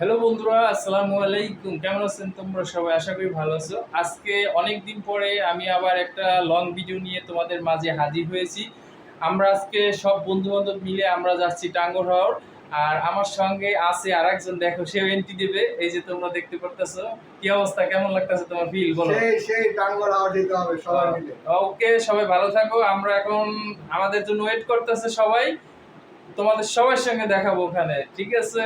Hello বন্ধুরা, আসসালামু আলাইকুম। কেমন আছেন তোমরা সবাই? আশা করি ভালো আছো। আজকে অনেক দিন পরে আমি আবার একটা লং ভিডিও নিয়ে তোমাদের মাঝে হাজির হয়েছি। আমরা আজকে সব বন্ধু বান্ধব মিলে আমরা যাচ্ছি টাঙ্গুয়ার হাওর। আর আমার সঙ্গে আছে আরেকজন, দেখো সেও এন্ট্রি দেবে। এই যে তোমরা দেখতে পারতেছো। কি অবস্থা, কেমন লাগতেছে তোমার ফিল বলো? সেই টাঙ্গুয়ার হাওর দিতে হবে সবাই মিলে। ওকে, সবাই ভালো থাকো। আমরা এখন আমাদের জন্য ওয়েট করতেছে সবাই। তোমাদের সবার সঙ্গে দেখাবো ওখানে, ঠিক আছে?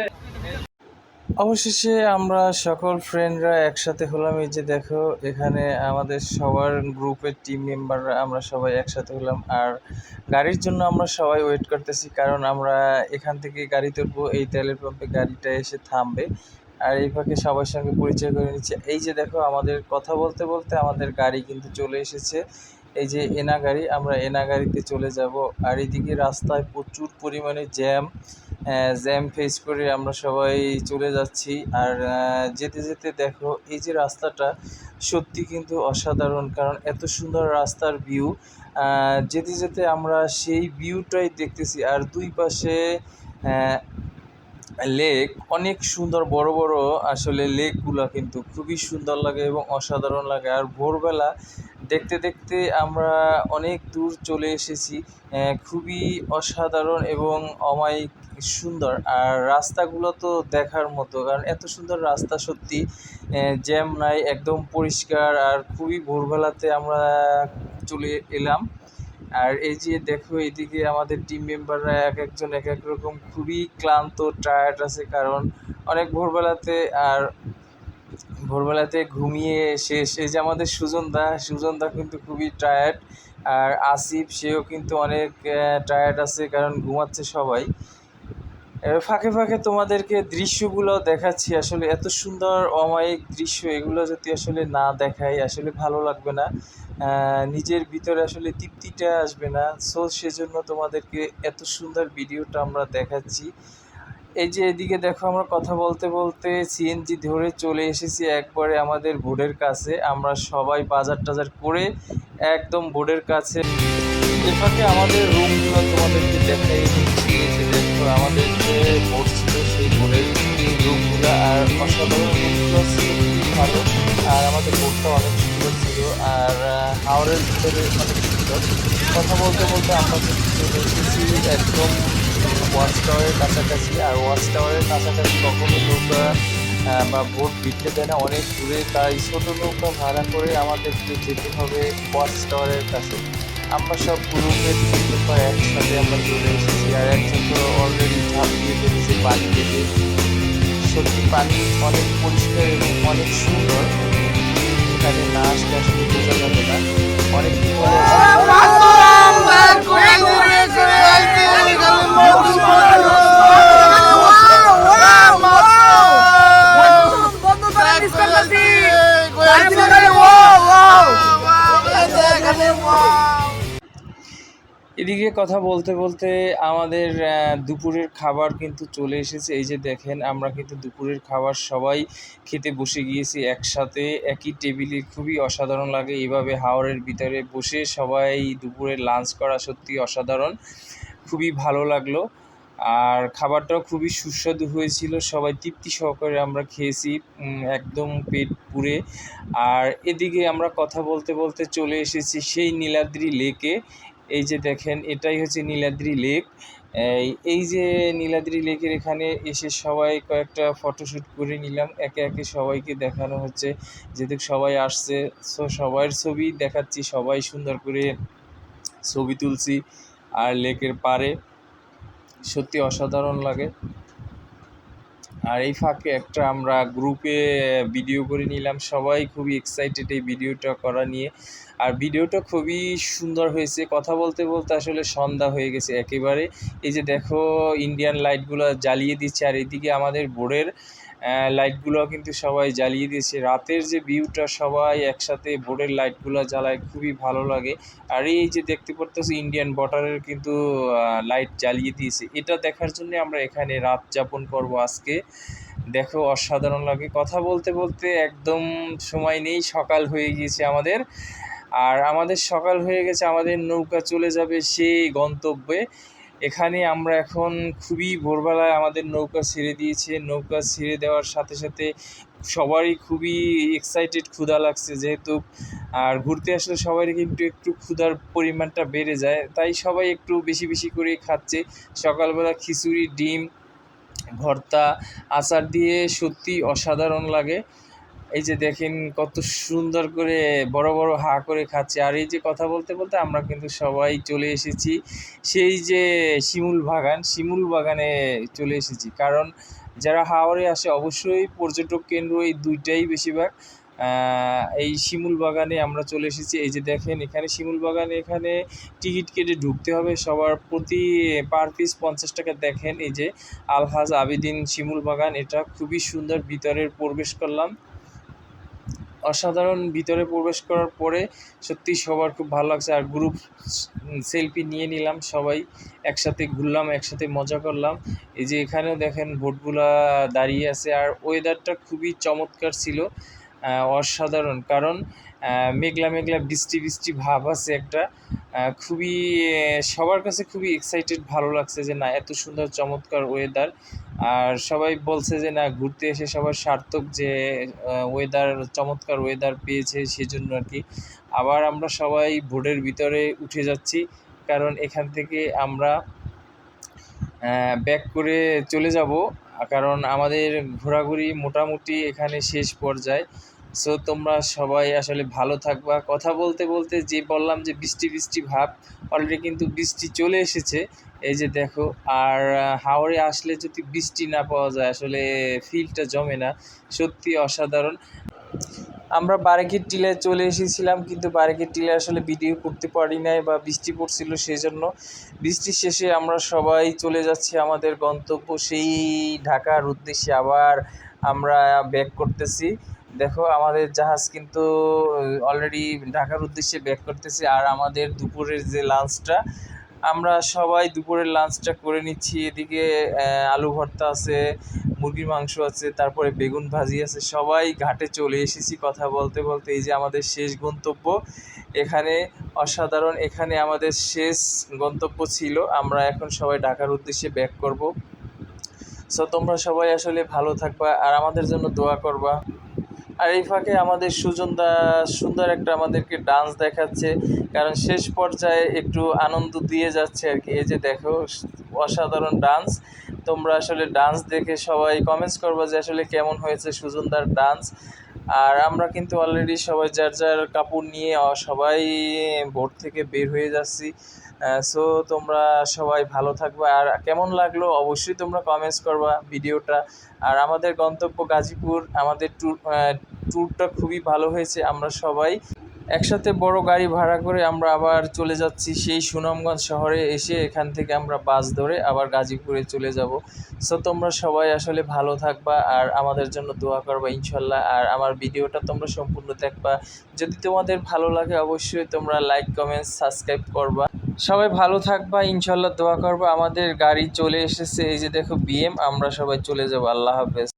অবশেষে আমরা সকল ফ্রেন্ডরা একসাথে হলাম। এই যে দেখো, এখানে আমাদের সবার গ্রুপের টিম মেম্বাররা আমরা সবাই একসাথে হলাম। আর গাড়ির জন্য আমরা সবাই ওয়েট করতেছি, কারণ আমরা এখান থেকে গাড়ি তুলবো, এই তেলের পাম্পে গাড়িটা এসে থামবে। আর এই ফাঁকে সবার সঙ্গে পরিচয় করে নিচ্ছে। এই যে দেখো, আমাদের কথা বলতে বলতে আমাদের গাড়ি কিন্তু চলে এসেছে। এই যে এনা গাড়ি, আমরা এনা গাড়িতে চলে যাব। আর এদিকে রাস্তায় প্রচুর পরিমাণে জ্যাম ফেস করে আমরা সবাই চলে যাচ্ছি। আর যেতে যেতে দেখো, এই যে রাস্তাটা সত্যি কিন্তু অসাধারণ, কারণ এত সুন্দর রাস্তার ভিউ। যেতে যেতে আমরা সেই ভিউটাই দেখতেছি। আর দুই পাশে লেক, অনেক সুন্দর বড় বড় আসলে লেকগুলো কিন্তু খুবই সুন্দর লাগে এবং অসাধারণ লাগে। আর ভোরবেলা দেখতে দেখতে আমরা অনেক দূর চলে এসেছি। খুবই অসাধারণ এবং অমায়িক সুন্দর। আর রাস্তাগুলো তো দেখার মতো, কারণ এত সুন্দর রাস্তা সত্যি। জ্যাম নাই, একদম পরিষ্কার। আর খুবই ভোরবেলাতে আমরা চলে এলাম। আর এই যে দেখো, এদিকে আমাদের টিম মেম্বাররা এক একজন এক এক রকম খুবই ক্লান্ত, টায়ার্ড আছে, কারণ অনেক ভোরবেলাতে ঘুমিয়ে শেষ। এই যে আমাদের সুজনদা কিন্তু খুবই টায়ার্ড। আর আসিফ, সেও কিন্তু অনেক টায়ার্ড আছে, কারণ ঘুমাচ্ছে সবাই। এর ফাঁকে ফাঁকে তোমাদেরকে দৃশ্যগুলো দেখাচ্ছি। আসলে এত সুন্দর অমায়িক দৃশ্য, এগুলো যদি আসলে না দেখাই আসলে ভালো লাগবে না। নিজের ভিতরে আসলে তৃপ্তিটা আসবে না। সেজন্য তোমাদেরকে এত সুন্দর ভিডিওটা আমরা দেখাচ্ছি। এই যে এদিকে দেখো, আমরা কথা বলতে বলতে সিএনজি ধরে চলে এসেছি একবারে আমাদের বোর্ডের কাছে। আমরা সবাই বাজার টাজার করে একদম বোর্ডের কাছে। এ ফাঁকে আমাদের রুমগুলো তোমাদেরকে দেখাই দিচ্ছি। এই যে দেখো, আমাদের যে বোর্ড ছিল সেই বোর্ডের রুমগুলো, আর অসাধারণ রুমগুলো ছিল, খুবই ভালো। আর আমাদের বোর্ডটা অনেক সুন্দর ছিল। আর হাওরের ভিতরে অনেক সুন্দর। কথা বলতে বলতে আমরা কিন্তু চলে এসেছি একদম ওয়াচ টাওয়ারের কাছাকাছি। আর ওয়াচ টাওয়ারের কাছাকাছি কখনো নৌকা বা বোট ভিড়তে দেয় না, অনেক দূরে। তাই ছোটো নৌকা ভাড়া করে আমাদেরকে যেতে হবে ওয়াচ টাওয়ারের কাছে। আমরা সব গ্রুপের টিম মেম্বার একসাথে আমরা চলে এসেছি। আর একজন তো অলরেডি ঝাঁপিয়ে ফেলেছে পানি থেকে। সত্যি পানি অনেক পরিষ্কার এবং অনেক সুন্দর। এখানে না আসলে আসলে বোঝা যাবে না। অনেকদিন পরে এদিকে কথা বলতে বলতে আমাদের দুপুরের খাবার কিন্তু চলে এসেছে। এই যে দেখেন, আমরা কিন্তু দুপুরের খাবার সবাই খেতে বসে গিয়েছি একসাথে একই টেবিলে। খুবই অসাধারণ লাগে এইভাবে হাওরের ভিতরে বসে সবাই দুপুরে লাঞ্চ করা, সত্যি অসাধারণ, খুবই ভালো লাগলো। আর খাবারটাও খুবই সুস্বাদু হয়েছিল, সবাই তৃপ্তি সহকারে আমরা খেয়েছি একদম পেট পুরে। আর এদিকে আমরা কথা বলতে বলতে চলে এসেছি সেই নীলাদ্রি লেকে। এই যে দেখেন, এটাই হচ্ছে নীলাদ্রি লেক। এই যে নীলাদ্রি লেকের এখানে এসে সবাই কয়েকটা ফটোশ্যুট করে নিলাম। একে একে সবাইকে দেখানো হচ্ছে, যেহেতু সবাই আসছে। সবার ছবি দেখাচ্ছি, সবাই সুন্দর করে ছবি তুলছি। আর লেকের পাড়ে সত্যি অসাধারণ লাগে। আর এই ফাঁকে একটা আমরা গ্রুপে ভিডিও করে নিলাম, সবাই খুবই এক্সাইটেড এই ভিডিওটা করা নিয়ে। আর ভিডিওটা খুবই সুন্দর হয়েছে। কথা বলতে বলতে আসলে সন্ধ্যা হয়ে গেছে একেবারে। এই যে দেখো, ইন্ডিয়ান লাইটগুলো জ্বালিয়ে দিচ্ছে। আর এদিকে আমাদের বোর্ডের লাইটগুলো কিন্তু সবাই জ্বালিয়ে দিয়েছে। রাতের যে ভিউটা, সবাই একসাথে বোর্ডের লাইটগুলো জ্বালায়, খুবই ভালো লাগে। আর এই যে দেখতে পারতেছি, ইন্ডিয়ান বর্ডারের কিন্তু লাইট জ্বালিয়ে দিয়েছে। এটা দেখার জন্য আমরা এখানে রাত যাপন করব আজকে। দেখো, অসাধারণ লাগে। কথা বলতে বলতে একদম সময় নেই, সকাল হয়ে গিয়েছে আমাদের। আর আমাদের সকাল হয়ে গেছে, আমাদের নৌকা চলে যাবে সেই গন্তব্যে। এখানে আমরা এখন খুবই ভোরবেলায় আমাদের নৌকা ছেড়ে দিয়েছে। নৌকা ছেড়ে দেওয়ার সাথে সাথে সবারই খুবই এক্সাইটেড, ক্ষুধা লাগছে যেহেতু। আর ঘুরতে আসলে সবারই কিন্তু একটু ক্ষুধার পরিমাণটা বেড়ে যায়, তাই সবাই একটু বেশি বেশি করে খাচ্ছে। সকালবেলা খিচুড়ি, ডিম ভর্তা, আচার দিয়ে সত্যি অসাধারণ লাগে। এই যে দেখেন কত সুন্দর করে বড় বড় হা করে খাচ্ছে। আর এই যে কথা বলতে বলতে আমরা কিন্তু সবাই চলে এসেছি সেই যে শিমুল বাগানে চলে এসেছি। কারণ যারা হাওড়ে আসে অবশ্যই পর্যটক কেন্দ্র এই দুইটাই বেশিরভাগ। এই শিমুল বাগানে আমরা চলে এসেছি। এই যে দেখেন এখানে শিমুল বাগানে এখানে টিকিট কেটে ঢুকতে হবে সবার, প্রতি পার পিস 50 টাকা। দেখেন এই যে আলহাজ আবেদিন শিমুল বাগান, এটা খুবই সুন্দর। ভিতরের প্রবেশ করলাম, অসাধারণ। ভিতরে প্রবেশ করার পরে সত্যি সবার খুব ভালো লাগছে। আর গ্রুপ সেলফি নিয়ে নিলাম, সবাই একসাথে ঘুরলাম, একসাথে মজা করলাম। এই যে এখানেও দেখেন বোটগুলা দাঁড়িয়ে আছে। আর ওয়েদারটা খুবই চমৎকার ছিল, অসাধারণ। কারণ মেঘলা মেঘলা বৃষ্টি বৃষ্টি ভাব আছে একটা, খুবই সবার কাছে খুবই এক্সাইটেড, ভালো লাগছে যে না এত সুন্দর চমৎকার ওয়েদার। আর সবাই বলছে যে না ঘুরতে এসে সবার সার্থক, যে ওয়েদার চমৎকার ওয়েদার পেয়েছে সেজন্য আর কি। আবার আমরা সবাই বোটের ভিতরে উঠে যাচ্ছি, কারণ এখান থেকে আমরা ব্যাক করে চলে যাব। কারণ আমাদের ঘোরাঘুরি মোটামুটি এখানে শেষ পর্যায়ে। সো তোমরা সবাই আসলে ভালো থাকবা। কথা বলতে বলতে যে বললাম যে বৃষ্টি বৃষ্টি ভাব, অলরেডি কিন্তু বৃষ্টি চলে এসেছে। এই যে দেখো। আর হাওড়ে আসলে যদি বৃষ্টি না পাওয়া যায় আসলে ফিলটা জমে না, সত্যি অসাধারণ। আমরা বারেকের টিলায় চলে এসেছিলাম, কিন্তু বারেকের টিলায় আসলে ভিডিও করতে পারি নাই, বা বৃষ্টি পড়ছিল সেই জন্য। বৃষ্টির শেষে আমরা সবাই চলে যাচ্ছি আমাদের গন্তব্য সেই ঢাকার উদ্দেশ্যে। আবার আমরা ব্যাক করতেছি। দেখো আমাদের জাহাজ কিন্তু অলরেডি ঢাকার উদ্দেশ্যে ব্যাক করতেছে। আর আমাদের দুপুরের যে লাঞ্চটা, আমরা সবাই দুপুরের লাঞ্চটা করে নিচ্ছি। এদিকে আলু ভর্তা আছে, মুরগির মাংস আছে, তারপরে বেগুন ভাজি আছে। সবাই ঘাটে চলে এসেছি কথা বলতে বলতে। এই যে আমাদের শেষ গন্তব্য এখানে, অসাধারণ। এখানে আমাদের শেষ গন্তব্য ছিল। আমরা এখন সবাই ঢাকার উদ্দেশ্যে ব্যাক করব। সো তোমরা সবাই আসলে ভালো থাকবা আর আমাদের জন্য দোয়া করবা। আর এই ফাঁকে আমাদের সুজনদা সুন্দর একটা আমাদেরকে ডান্স দেখাচ্ছে, কারণ শেষ পর্যায়ে একটু আনন্দ দিয়ে যাচ্ছে আর কি। এই যে দেখো অসাধারণ ডান্স। তোমরা আসলে ডান্স দেখে সবাই কমেন্টস করবা যে আসলে কেমন হয়েছে সুজনদার ডান্স। আর আমরা কিন্তু অলরেডি সবাই যার যার কাপড় নিয়ে সবাই বোট থেকে বের হয়ে যাচ্ছি। সো তোমরা সবাই ভালো থাকবে। আর কেমন লাগলো অবশ্যই তোমরা কমেন্টস করবা ভিডিওটা। আর আমাদের গন্তব্য গাজীপুর, আমাদের ট্যুরটা খুবই ভালো হয়েছে। আমরা সবাই একসাথে বড় গাড়ি ভাড়া করে আমরা আবার চলে যাচ্ছি সেই সুনামগঞ্জ শহরে। এসে এখান থেকে আমরা বাস ধরে আবার গাজীপুরে চলে যাব। সো তোমরা সবাই আসলে ভালো থাকবা আর আমাদের জন্য দোয়া করবা ইনশাল্লাহ। আর আমার ভিডিওটা তোমরা সম্পূর্ণ দেখবা। যদি তোমাদের ভালো লাগে অবশ্যই তোমরা লাইক, কমেন্ট, সাবস্ক্রাইব করবা। সবাই ভালো থাকবা ইনশাল্লাহ, দোয়া করবা। আমাদের গাড়ি চলে এসেছে, এই যে দেখো বিএম। আমরা সবাই চলে যাব। আল্লাহ হাফেজ।